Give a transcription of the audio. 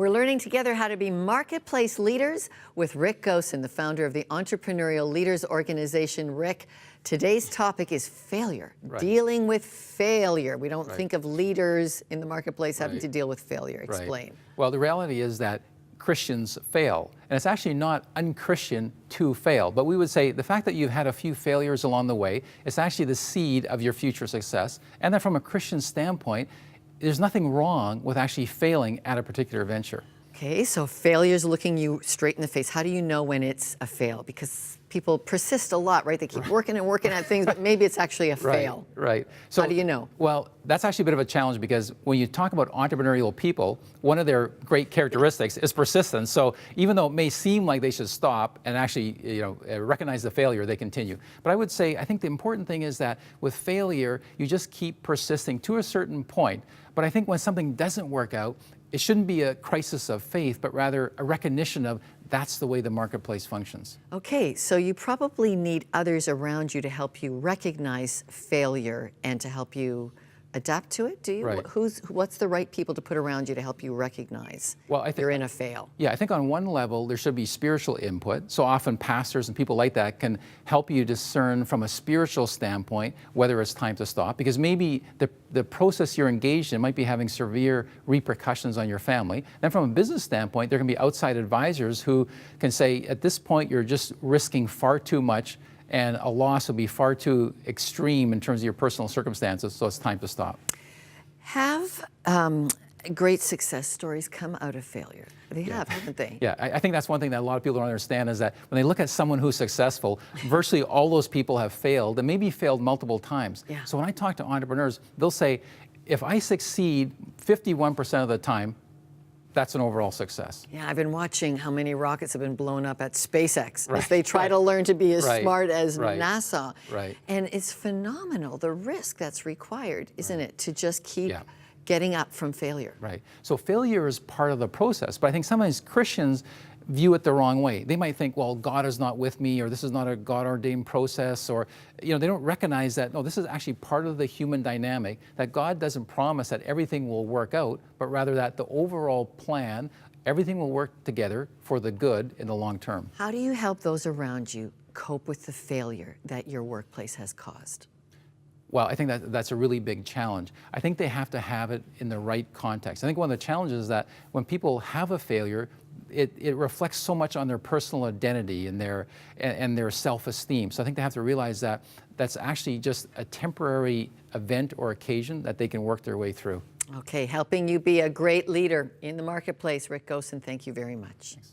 We're learning together how to be marketplace leaders with Rick Goossen, the founder of the Entrepreneurial Leaders Organization. Rick, today's topic is failure, dealing with failure. We don't think of leaders in the marketplace having to deal with failure. Explain. Well, the reality is that Christians fail, and it's actually not unchristian to fail, but we would say the fact that you've had a few failures along the way is actually the seed of your future success, and that from a Christian standpoint, there's nothing wrong with actually failing at a particular venture. Okay, so failure's looking you straight in the face. How do you know when it's a fail? Because people persist a lot, right? They keep working and working at things, but maybe it's actually a fail. Right. So how do you know? Well, that's actually a bit of a challenge because when you talk about entrepreneurial people, one of their great characteristics is persistence. So even though it may seem like they should stop and actually, recognize the failure, they continue. But I would say, I think the important thing is that with failure, you just keep persisting to a certain point. But I think when something doesn't work out, it shouldn't be a crisis of faith, but rather a recognition of that's the way the marketplace functions. Okay, so you probably need others around you to help you recognize failure and to help you adapt to it, do you? Right. What's the right people to put around you to help you recognize you're in a fail? Yeah, I think on one level there should be spiritual input. So often pastors and people like that can help you discern from a spiritual standpoint whether it's time to stop, because maybe the process you're engaged in might be having severe repercussions on your family. Then from a business standpoint, there can be outside advisors who can say, at this point you're just risking far too much and a loss will be far too extreme in terms of your personal circumstances, so it's time to stop. Have great success stories come out of failure? They have, haven't they? Yeah, I think that's one thing that a lot of people don't understand is that when they look at someone who's successful, virtually all those people have failed, and maybe failed multiple times. Yeah. So when I talk to entrepreneurs, they'll say, if I succeed 51% of the time, that's an overall success. Yeah, I've been watching how many rockets have been blown up at SpaceX as they try to learn to be as smart as NASA. And it's phenomenal, the risk that's required, isn't it, to just keep getting up from failure. Right. So failure is part of the process, but I think sometimes Christians view it the wrong way. They might think, well, God is not with me, or this is not a God-ordained process, or they don't recognize that, no, this is actually part of the human dynamic, that God doesn't promise that everything will work out, but rather that the overall plan, everything will work together for the good in the long term. How do you help those around you cope with the failure that your workplace has caused? Well, I think that's a really big challenge. I think they have to have it in the right context. I think one of the challenges is that when people have a failure, it reflects so much on their personal identity and their self-esteem. So I think they have to realize that that's actually just a temporary event or occasion that they can work their way through. Okay, helping you be a great leader in the marketplace. Rick Goossen, thank you very much. Thanks.